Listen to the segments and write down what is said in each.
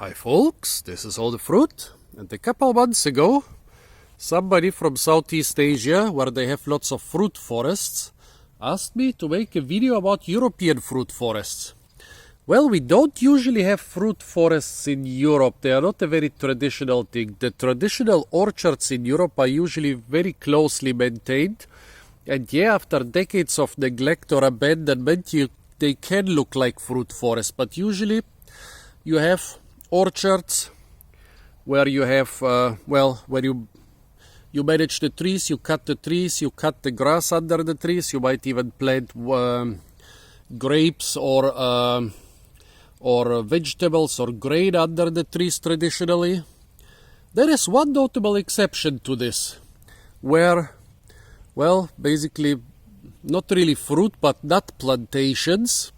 Hi folks, this is all the fruit, and a couple months ago somebody from Southeast Asia, where they have lots of fruit forests, asked me to make a video about European fruit forests. Well, we don't usually have fruit forests in Europe. They are not a very traditional thing. The traditional orchards in Europe are usually very closely maintained, and yeah, after decades of neglect or abandonment, they can look like fruit forests, but usually you have orchards where you have, where you manage the trees, you cut the grass under the trees, you might even plant grapes or vegetables or grain under the trees traditionally. There is one notable exception to this, where, well, basically not really fruit but nut plantations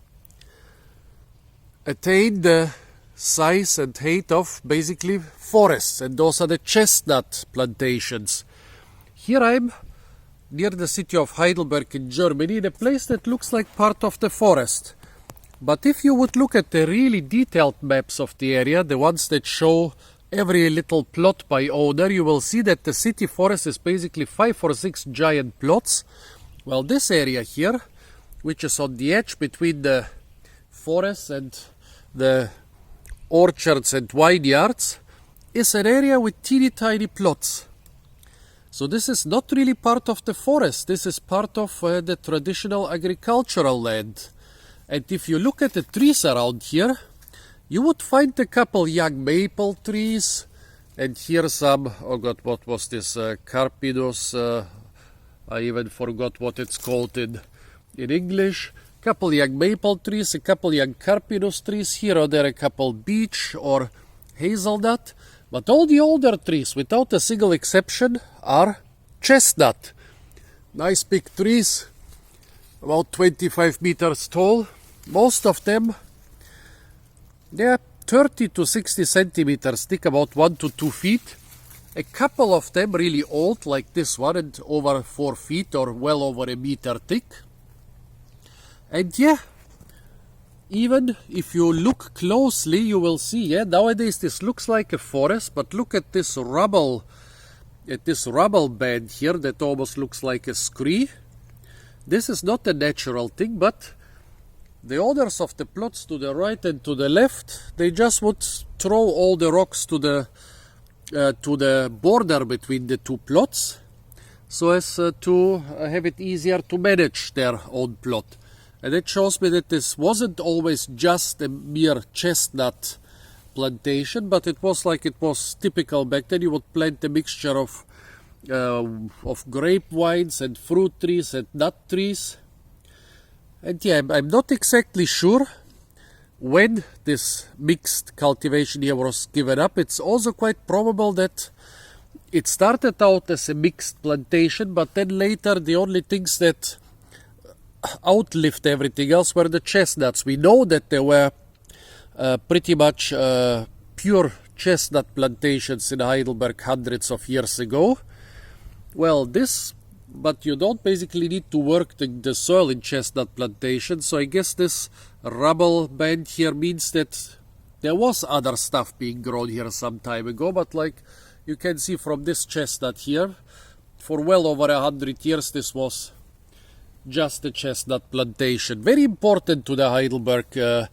attain the size and height of basically forests, and those are the chestnut plantations. Here I'm near the city of Heidelberg in Germany, in a place that looks like part of the forest. But if you would look at the really detailed maps of the area, the ones that show every little plot by owner, you will see that the city forest is basically 5 or 6 giant plots. Well, this area here, which is on the edge between the forest and the orchards and vineyards, is an area with teeny tiny plots. So this is not really part of the forest. This is part of the traditional agricultural land. And if you look at the trees around here, you would find a couple young maple trees, and here some, oh god, what was this, carpinus, I even forgot what it's called in English. Couple young maple trees, a couple young carpinus trees, here or there a couple beech or hazelnut, but all the older trees, without a single exception, are chestnut. Nice big trees, about 25 meters tall. Most of them, they're 30 to 60 centimeters thick, about 1 to 2 feet. A couple of them really old, like this one, and over 4 feet or well over a meter thick. And yeah, even if you look closely, you will see, yeah, nowadays this looks like a forest, but look at this rubble band here that almost looks like a scree. This is not a natural thing, but the owners of the plots to the right and to the left, they just would throw all the rocks to the border between the two plots, so as to have it easier to manage their own plot. And it shows me that this wasn't always just a mere chestnut plantation, but it was typical back then. You would plant a mixture of grapevines and fruit trees and nut trees. And yeah, I'm not exactly sure when this mixed cultivation here was given up. It's also quite probable that it started out as a mixed plantation, but then later the only things that outlived everything else were the chestnuts. We know that there were pretty much pure chestnut plantations in Heidelberg hundreds of years ago. Well, but you don't basically need to work the soil in chestnut plantations, so I guess this rubble band here means that there was other stuff being grown here some time ago, but like you can see from this chestnut here, for well over 100 years this was just a chestnut plantation. Very important to the Heidelberg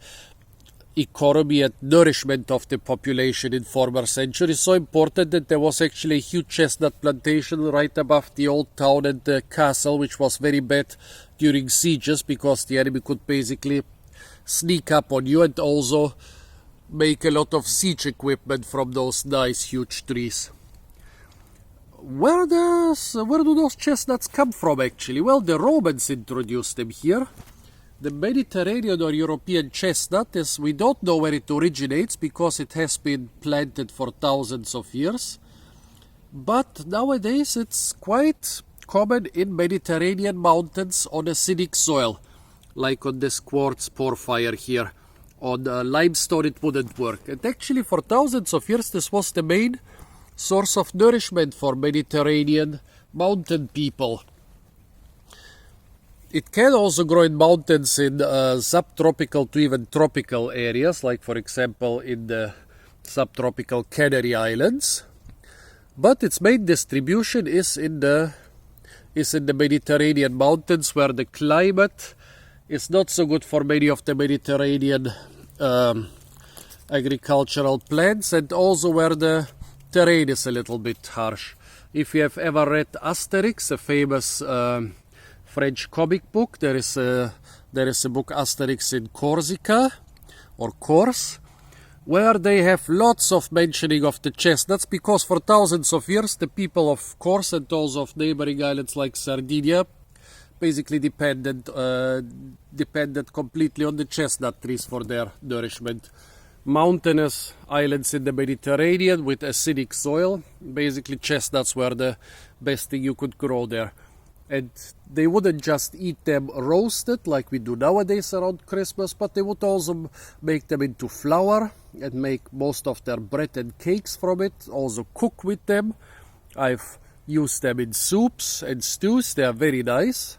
economy and nourishment of the population in former centuries. So important that there was actually a huge chestnut plantation right above the old town and the castle, which was very bad during sieges because the enemy could basically sneak up on you and also make a lot of siege equipment from those nice huge trees. Where do those chestnuts come from actually? Well, the Romans introduced them here. The Mediterranean or European chestnut we don't know where it originates because it has been planted for thousands of years. But nowadays it's quite common in Mediterranean mountains on acidic soil, like on this quartz porphyre here. On limestone it wouldn't work. And actually for thousands of years this was the main source of nourishment for Mediterranean mountain people. It can also grow in mountains in subtropical to even tropical areas, like for example in the subtropical Canary Islands, but its main distribution is in the Mediterranean mountains, where the climate is not so good for many of the Mediterranean agricultural plants, and also where the terrain is a little bit harsh. If you have ever read Asterix, a famous French comic book, there is a book Asterix in Corsica, or Corse, where they have lots of mentioning of the chestnuts, because for thousands of years the people of Corse and those of neighboring islands like Sardinia basically depended completely on the chestnut trees for their nourishment. Mountainous islands in the Mediterranean with acidic soil, basically chestnuts were the best thing you could grow there. And they wouldn't just eat them roasted like we do nowadays around Christmas, but they would also make them into flour and make most of their bread and cakes from it, also cook with them. I've used them in soups and stews, they are very nice.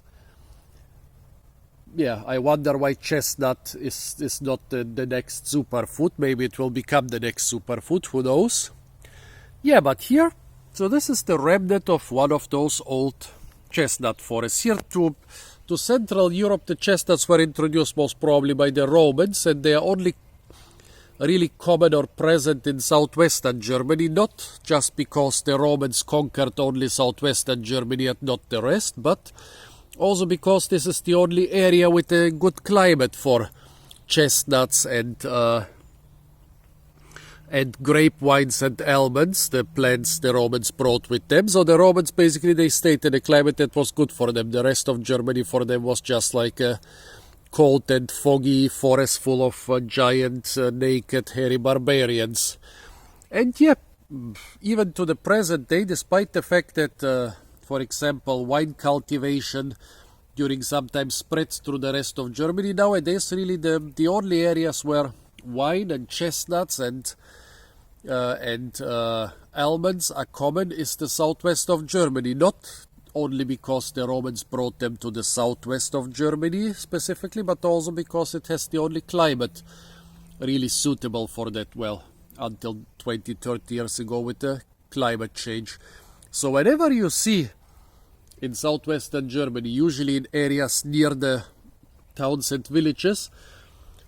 Yeah, I wonder why chestnut is not the next superfood. Maybe it will become the next superfood, who knows. Yeah, but here, so this is the remnant of one of those old chestnut forests. Here to Central Europe, the chestnuts were introduced most probably by the Romans, and they are only really common or present in southwestern Germany, not just because the Romans conquered only southwestern Germany and not the rest, but also because this is the only area with a good climate for chestnuts and grapevines and almonds, the plants the Romans brought with them. So the Romans basically, they stayed in a climate that was good for them. The rest of Germany for them was just like a cold and foggy forest full of giant, naked, hairy barbarians. And yeah, even to the present day, despite the fact that for example, wine cultivation during sometimes spreads through the rest of Germany. Nowadays, really the only areas where wine and chestnuts and almonds are common is the southwest of Germany. Not only because the Romans brought them to the southwest of Germany specifically, but also because it has the only climate really suitable for that, well, until 20, 30 years ago with the climate change. So whenever you see in southwestern Germany, usually in areas near the towns and villages,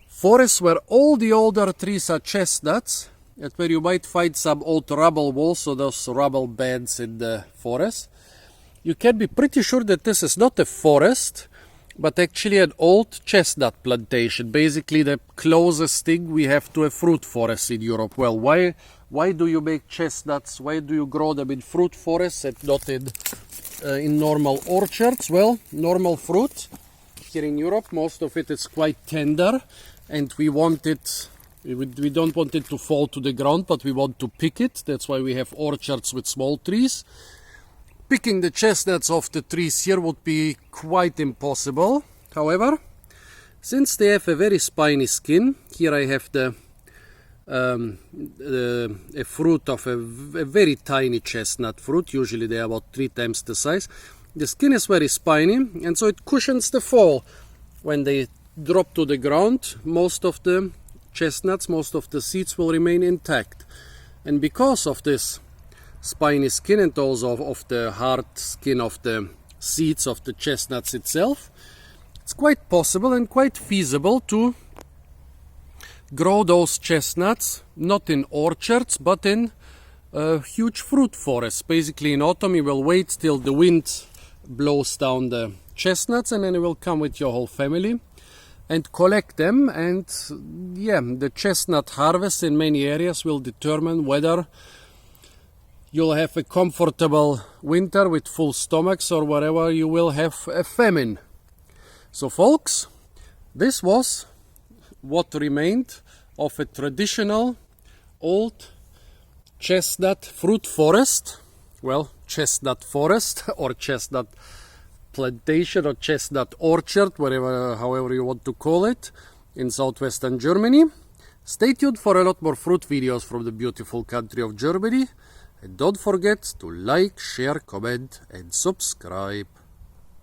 forests where all the older trees are chestnuts, and where you might find some old rubble walls, so those rubble bands in the forest, you can be pretty sure that this is not a forest, but actually an old chestnut plantation, basically the closest thing we have to a fruit forest in Europe. Well, why do you make chestnuts? Why do you grow them in fruit forests and not in normal orchards? Well, normal fruit here in Europe, most of it is quite tender, and we want it, we don't want it to fall to the ground, but we want to pick it. That's why we have orchards with small trees. Picking the chestnuts off the trees here would be quite impossible. However, since they have a very spiny skin, here I have a fruit of a very tiny chestnut fruit. Usually they are about 3 times the size. The skin is very spiny, and so it cushions the fall. When they drop to the ground, most of the chestnuts, most of the seeds will remain intact. And because of this spiny skin and also of the hard skin of the seeds of the chestnuts itself, it's quite possible and quite feasible to grow those chestnuts not in orchards but in huge fruit forests. Basically in autumn you will wait till the wind blows down the chestnuts, and then you will come with your whole family and collect them. And yeah, the chestnut harvest in many areas will determine whether you'll have a comfortable winter with full stomachs or wherever you will have a famine. So folks, this was what remained of a traditional old chestnut fruit forest. Well, chestnut forest or chestnut plantation or chestnut orchard, however you want to call it, in southwestern Germany. Stay tuned for a lot more fruit videos from the beautiful country of Germany. And don't forget to like, share, comment and subscribe.